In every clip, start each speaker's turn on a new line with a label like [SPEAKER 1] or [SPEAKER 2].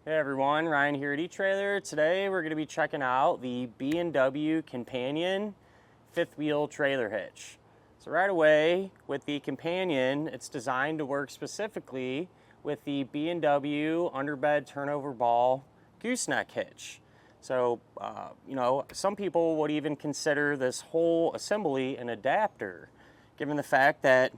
[SPEAKER 1] Hey everyone, Ryan here at eTrailer. Today we're going to be checking out the B&W Companion 5th wheel trailer hitch. So right away with the Companion, it's designed to work specifically with the B&W underbed turnover ball gooseneck hitch. So, some people would even consider this whole assembly an adapter, given the fact that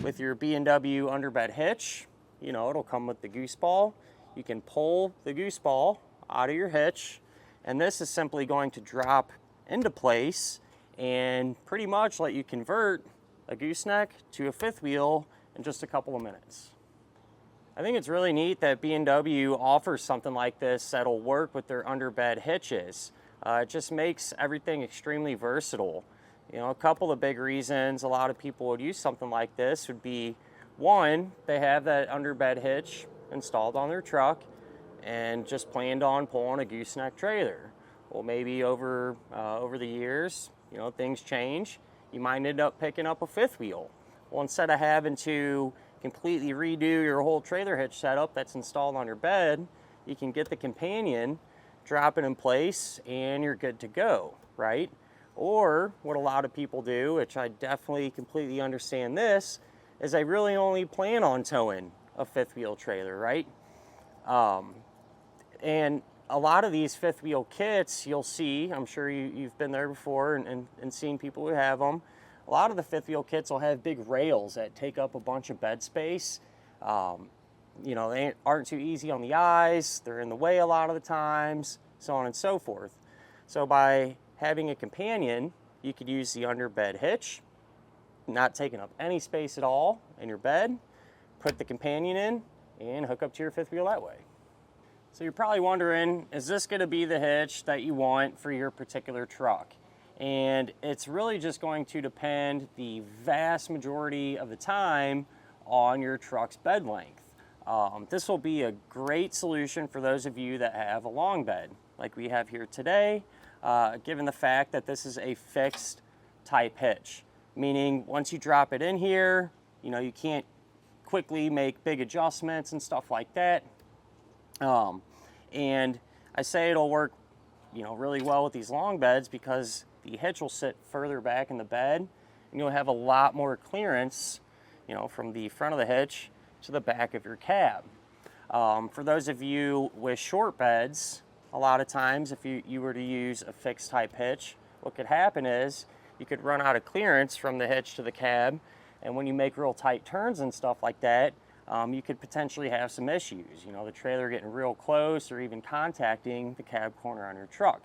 [SPEAKER 1] with your B&W underbed hitch, it'll come with the goose ball. You can pull the goose ball out of your hitch, and this is simply going to drop into place and pretty much let you convert a gooseneck to a 5th wheel in just a couple of minutes. I think it's really neat that B&W offers something like this that'll work with their underbed hitches. It just makes everything extremely versatile. A couple of big reasons a lot of people would use something like this would be, one, they have that underbed hitch installed on their truck and just planned on pulling a gooseneck trailer. Well, maybe over the years, things change. You might end up picking up a 5th wheel. Well, instead of having to completely redo your whole trailer hitch setup that's installed on your bed, you can get the Companion, drop it in place, and you're good to go, right? Or what a lot of people do, which I definitely completely understand this, is they really only plan on towing a 5th wheel trailer, right? And a lot of these 5th wheel kits you'll see, I'm sure you've been there before and seen people who have them. A lot of the 5th wheel kits will have big rails that take up a bunch of bed space. They aren't too easy on the eyes, they're in the way a lot of the times, so on and so forth. So by having a Companion, you could use the underbed hitch, not taking up any space at all in your bed, put the Companion in, and hook up to your 5th wheel that way. So you're probably wondering, is this going to be the hitch that you want for your particular truck? And it's really just going to depend the vast majority of the time on your truck's bed length. This will be a great solution for those of you that have a long bed, like we have here today, given the fact that this is a fixed type hitch. Meaning once you drop it in here, you can't quickly make big adjustments and stuff like that. And I say it'll work, really well with these long beds because the hitch will sit further back in the bed and you'll have a lot more clearance, from the front of the hitch to the back of your cab. For those of you with short beds, a lot of times if you were to use a fixed type hitch, what could happen is you could run out of clearance from the hitch to the cab, and when you make real tight turns and stuff like that, you could potentially have some issues. The trailer getting real close or even contacting the cab corner on your truck.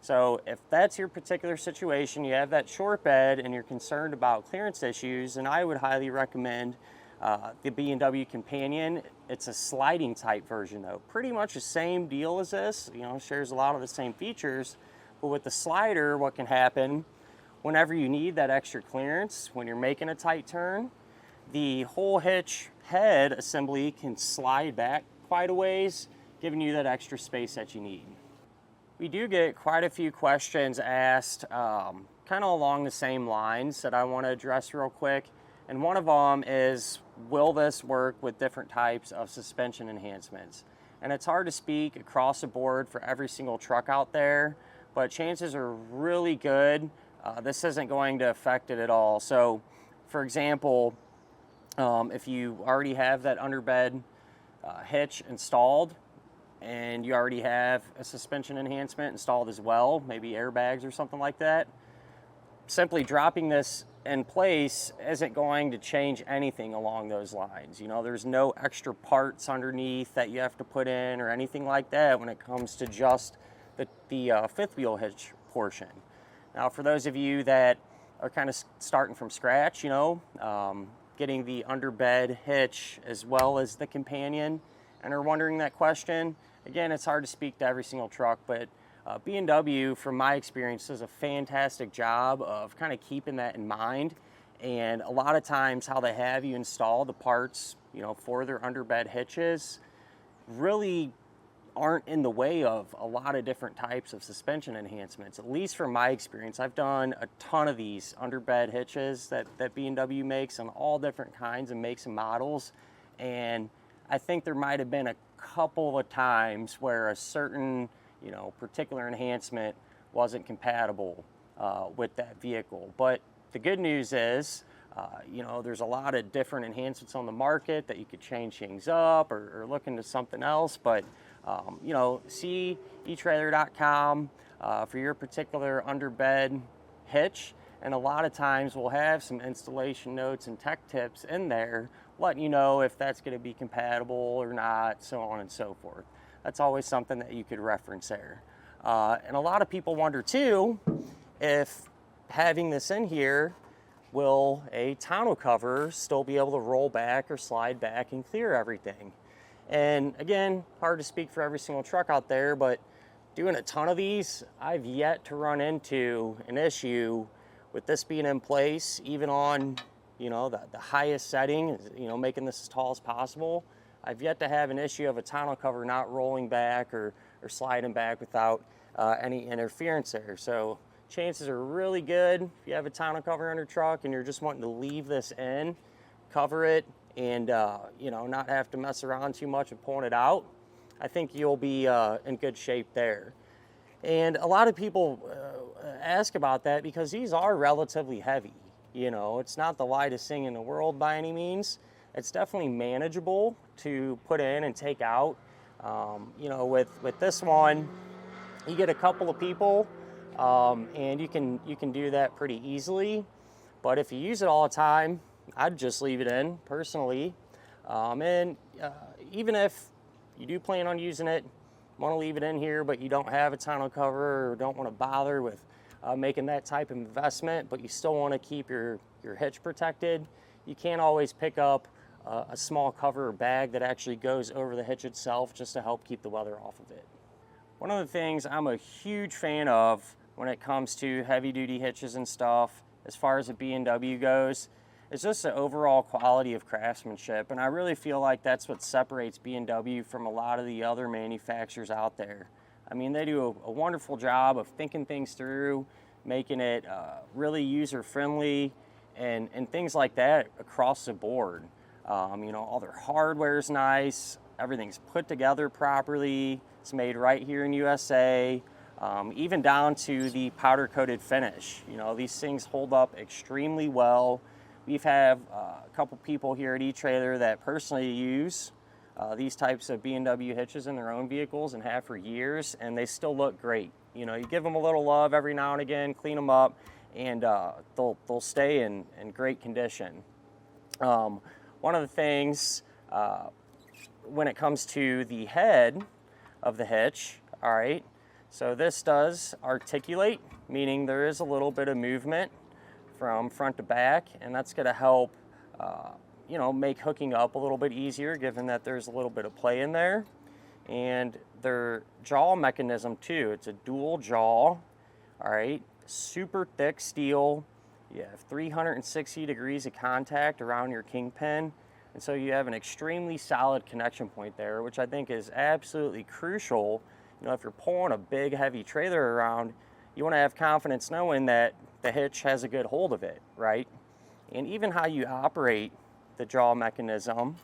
[SPEAKER 1] So if that's your particular situation, you have that short bed and you're concerned about clearance issues, then I would highly recommend the B&W Companion. It's a sliding type version though. Pretty much the same deal as this, shares a lot of the same features, but with the slider, what can happen whenever you need that extra clearance, when you're making a tight turn, the whole hitch head assembly can slide back quite a ways, giving you that extra space that you need. We do get quite a few questions asked kind of along the same lines that I want to address real quick. And one of them is, will this work with different types of suspension enhancements? And it's hard to speak across the board for every single truck out there, but chances are really good this isn't going to affect it at all. So, for example, if you already have that underbed hitch installed and you already have a suspension enhancement installed as well, maybe airbags or something like that, simply dropping this in place isn't going to change anything along those lines. There's no extra parts underneath that you have to put in or anything like that when it comes to just the 5th wheel hitch portion. Now, for those of you that are kind of starting from scratch, getting the underbed hitch as well as the Companion and are wondering that question, again, it's hard to speak to every single truck, but B&W, from my experience, does a fantastic job of kind of keeping that in mind. And a lot of times how they have you install the parts, for their underbed hitches really aren't in the way of a lot of different types of suspension enhancements. At least from my experience, I've done a ton of these underbed hitches that B&W makes on all different kinds of makes and models, and I think there might have been a couple of times where a certain, particular enhancement wasn't compatible with that vehicle. But the good news is, there's a lot of different enhancements on the market that you could change things up or look into something else. But, see etrailer.com for your particular underbed hitch. And a lot of times we'll have some installation notes and tech tips in there letting you know if that's going to be compatible or not, so on and so forth. That's always something that you could reference there. And a lot of people wonder too, if having this in here, will a tonneau cover still be able to roll back or slide back and clear everything? And again, hard to speak for every single truck out there, but doing a ton of these, I've yet to run into an issue with this being in place, even on, the highest setting, making this as tall as possible. I've yet to have an issue of a tonneau cover not rolling back or sliding back without any interference there. So chances are really good if you have a tonneau cover on your truck and you're just wanting to leave this in, cover it, and not have to mess around too much and pulling it out. I think you'll be in good shape there. And a lot of people ask about that because these are relatively heavy. It's not the lightest thing in the world by any means. It's definitely manageable to put in and take out. With this one, you get a couple of people, and you can do that pretty easily. But if you use it all the time, I'd just leave it in personally. Even if you do plan on using it, want to leave it in here, but you don't have a tonneau cover or don't want to bother with making that type of investment, but you still want to keep your hitch protected, you can always pick up a small cover or bag that actually goes over the hitch itself just to help keep the weather off of it. One of the things I'm a huge fan of when it comes to heavy duty hitches and stuff, as far as a B&W goes, is just the overall quality of craftsmanship. And I really feel like that's what separates B&W from a lot of the other manufacturers out there. I mean, they do a wonderful job of thinking things through, making it really user-friendly and things like that across the board. All their hardware is nice, everything's put together properly, it's made right here in USA, even down to the powder-coated finish. These things hold up extremely well. We've had a couple people here at eTrailer that personally use these types of B&W hitches in their own vehicles and have for years, and they still look great. You give them a little love every now and again, clean them up, and they'll stay in great condition. One of the things when it comes to the head of the hitch, all right, so this does articulate, meaning there is a little bit of movement from front to back, and that's going to help make hooking up a little bit easier, given that there's a little bit of play in there. And their jaw mechanism too, it's a dual jaw, all right, super thick steel. You have 360 degrees of contact around your kingpin, and so you have an extremely solid connection point there, which I think is absolutely crucial. If you're pulling a big heavy trailer around, you want to have confidence knowing that the hitch has a good hold of it, right? And even how you operate the jaw mechanism,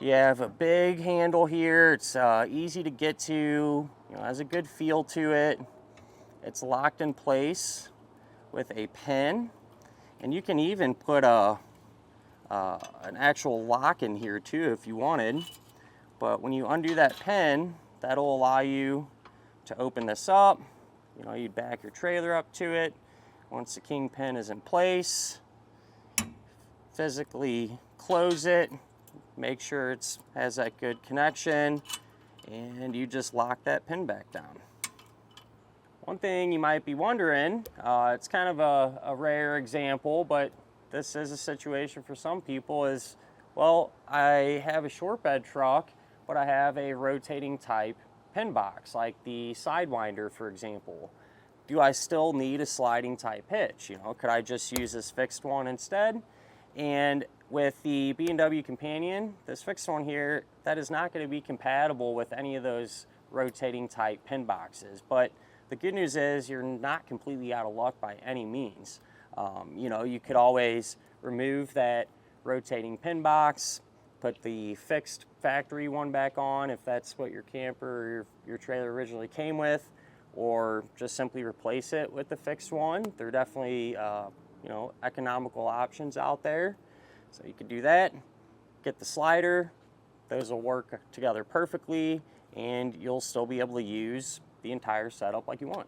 [SPEAKER 1] you have a big handle here. It's easy to get to, has a good feel to it. It's locked in place with a pin, and you can even put an actual lock in here too if you wanted. But when you undo that pin, that'll allow you to open this up. You'd back your trailer up to it. Once the kingpin is in place, physically close it, make sure it has that good connection, and you just lock that pin back down. One thing you might be wondering, it's kind of a rare example, but this is a situation for some people, is, well, I have a short bed truck, but I have a rotating type pin box, like the Sidewinder, for example. Do I still need a sliding type hitch? Could I just use this fixed one instead? And with the B&W Companion, this fixed one here, that is not going to be compatible with any of those rotating type pin boxes. But the good news is you're not completely out of luck by any means. You could always remove that rotating pin box, put the fixed factory one back on if that's what your camper or your trailer originally came with, or just simply replace it with the fixed one. They're definitely you know, economical options out there. So you could do that, get the slider, those will work together perfectly, and you'll still be able to use the entire setup like you want.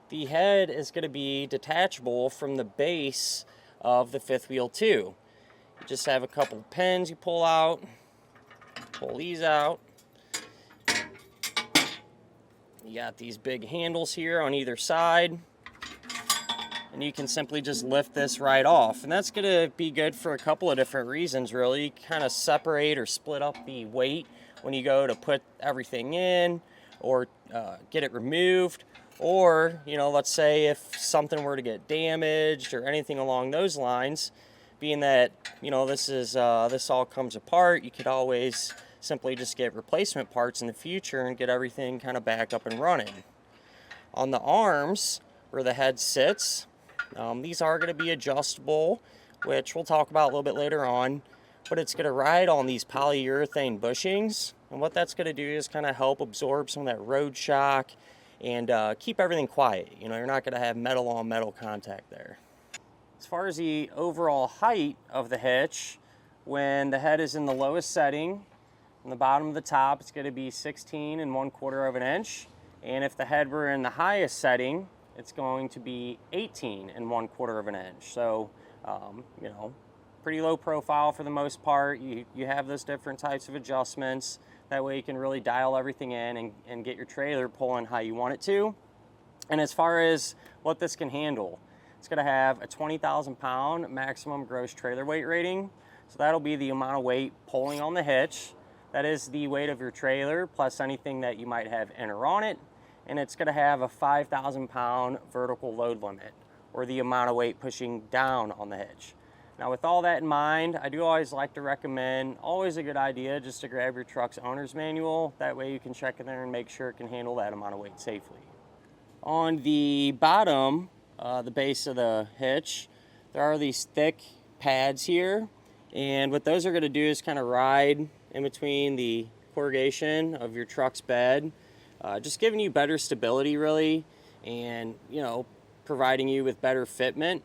[SPEAKER 1] The head is going to be detachable from the base of the fifth wheel too. You just have a couple of pins you pull out, pull these out. You got these big handles here on either side, and you can simply just lift this right off. And that's going to be good for a couple of different reasons, really. Kind of separate or split up the weight when you go to put everything in or get it removed. Or, you know, let's say if something were to get damaged or anything along those lines, being that, you know, this all comes apart, you could always simply just get replacement parts in the future and get everything kind of back up and running. On the arms, where the head sits, these are going to be adjustable, which we'll talk about a little bit later on, but it's going to ride on these polyurethane bushings, and what that's going to do is kind of help absorb some of that road shock and keep everything quiet. You know, you're not going to have metal on metal contact there. As far as the overall height of the hitch, when the head is in the lowest setting, on the bottom of the top, it's going to be 16 1/4 of an inch. And if the head were in the highest setting, it's going to be 18 1/4 of an inch. So, you know, pretty low profile for the most part. You have those different types of adjustments. That way you can really dial everything in and get your trailer pulling how you want it to. And as far as what this can handle, it's going to have a 20,000 pound maximum gross trailer weight rating. So that'll be the amount of weight pulling on the hitch. That is the weight of your trailer plus anything that you might have in or on it. And it's going to have a 5,000 pound vertical load limit, or the amount of weight pushing down on the hitch. Now, with all that in mind, I do always like to recommend, always a good idea, just to grab your truck's owner's manual. That way you can check in there and make sure it can handle that amount of weight safely. On the bottom, the base of the hitch, there are these thick pads here. And what those are going to do is kind of ride in between the corrugation of your truck's bed, just giving you better stability, really, and, you know, providing you with better fitment.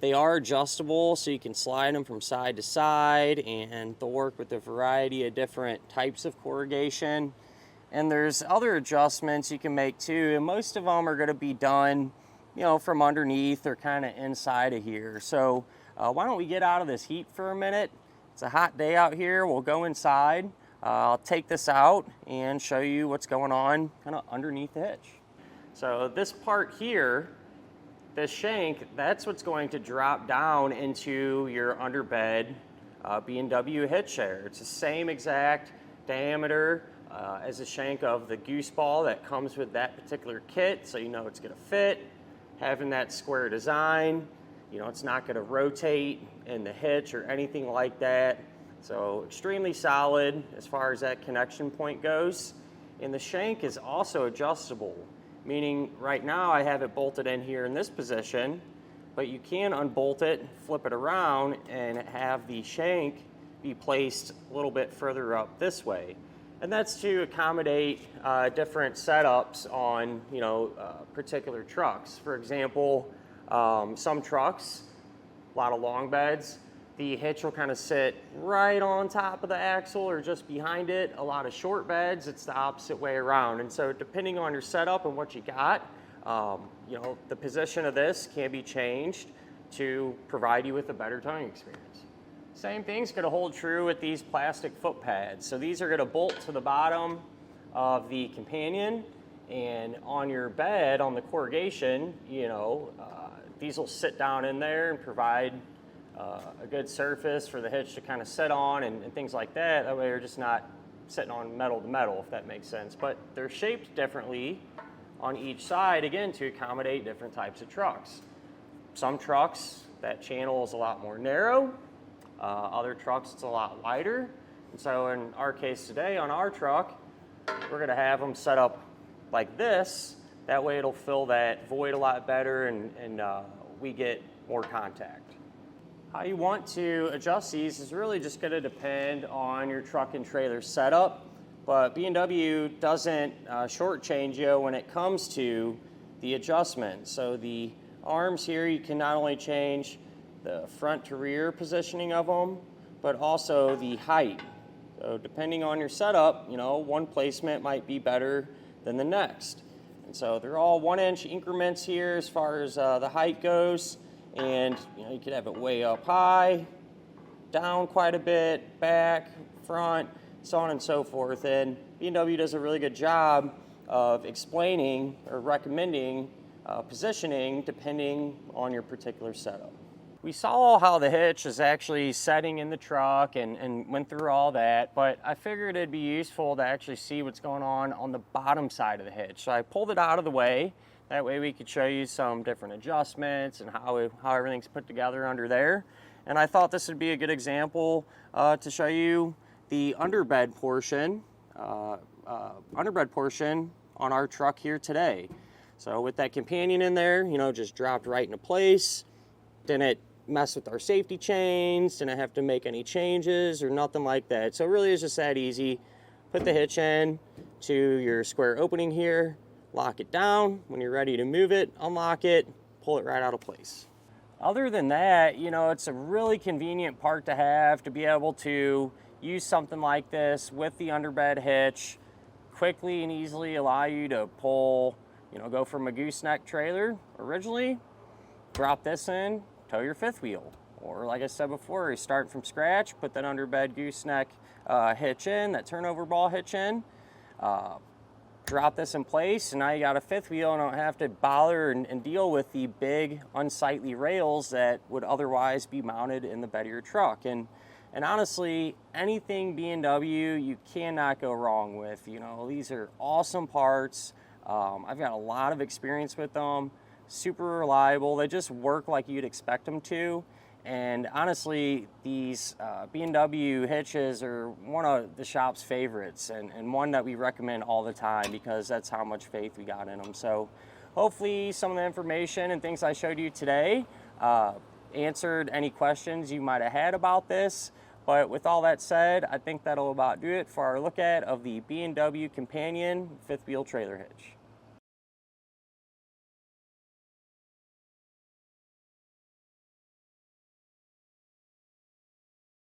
[SPEAKER 1] They are adjustable, so you can slide them from side to side, and they'll work with a variety of different types of corrugation. And there's other adjustments you can make too, and most of them are going to be done, you know, from underneath or kind of inside of here. So why don't we get out of this heat for a minute? It's a hot day out here. We'll go inside. I'll take this out and show you what's going on kind of underneath the hitch. So this part here, this shank, that's what's going to drop down into your underbed B&W hitch there. It's the same exact diameter as the shank of the goose ball that comes with that particular kit, so you know it's going to fit. Having that square design, you know, it's not going to rotate in the hitch or anything like that. So extremely solid as far as that connection point goes. And the shank is also adjustable, meaning right now I have it bolted in here in this position, but you can unbolt it, flip it around, and have the shank be placed a little bit further up this way. And that's to accommodate different setups on, you know, particular trucks. For example, some trucks, a lot of long beds, the hitch will kind of sit right on top of the axle or just behind it. A lot of short beds, it's the opposite way around. And so depending on your setup and what you got, you know, the position of this can be changed to provide you with a better towing experience. Same thing's going to hold true with these plastic foot pads. So these are going to bolt to the bottom of the companion, and on your bed, on the corrugation, you know, these will sit down in there and provide a good surface for the hitch to kind of sit on and things like that. That way you're just not sitting on metal to metal, if that makes sense. But they're shaped differently on each side, again, to accommodate different types of trucks. Some trucks, that channel is a lot more narrow. Other trucks, it's a lot wider. And so in our case today, on our truck, we're going to have them set up like this. That way it'll fill that void a lot better, and we get more contact. How you want to adjust these is really just going to depend on your truck and trailer setup, but B&W doesn't shortchange you when it comes to the adjustment. So the arms here, you can not only change the front to rear positioning of them, but also the height. So depending on your setup, you know, one placement might be better than the next. And so they're all 1-inch increments here as far as the height goes. And you know, you could have it way up high, down quite a bit, back, front, so on and so forth. And B&W does a really good job of explaining or recommending positioning depending on your particular setup. We saw how the hitch is actually setting in the truck and went through all that, but I figured it'd be useful to actually see what's going on the bottom side of the hitch. So I pulled it out of the way. That way we could show you some different adjustments and how everything's put together under there. And I thought this would be a good example to show you the underbed portion on our truck here today. So with that companion in there, you know, just dropped right into place. Didn't mess with our safety chains, didn't have to make any changes or nothing like that. So it really is just that easy. Put the hitch in to your square opening here, lock it down. When you're ready to move it, unlock it, pull it right out of place. Other than that, you know, it's a really convenient part to have to be able to use something like this with the underbed hitch, quickly and easily allow you to pull, you know, go from a gooseneck trailer originally, drop this in, tow your fifth wheel. Or like I said before, you start from scratch, put that underbed gooseneck hitch in, that turnover ball hitch in, drop this in place, and now you got a fifth wheel and don't have to bother and deal with the big unsightly rails that would otherwise be mounted in the bed of your truck. And honestly, anything B&W you cannot go wrong with. You know, these are awesome parts. I've got a lot of experience with them, super reliable. They just work like you'd expect them to. And honestly, these B&W hitches are one of the shop's favorites and one that we recommend all the time because that's how much faith we got in them. So hopefully some of the information and things I showed you today answered any questions you might have had about this. But with all that said, I think that'll about do it for our look at of the B&W Companion fifth wheel trailer hitch.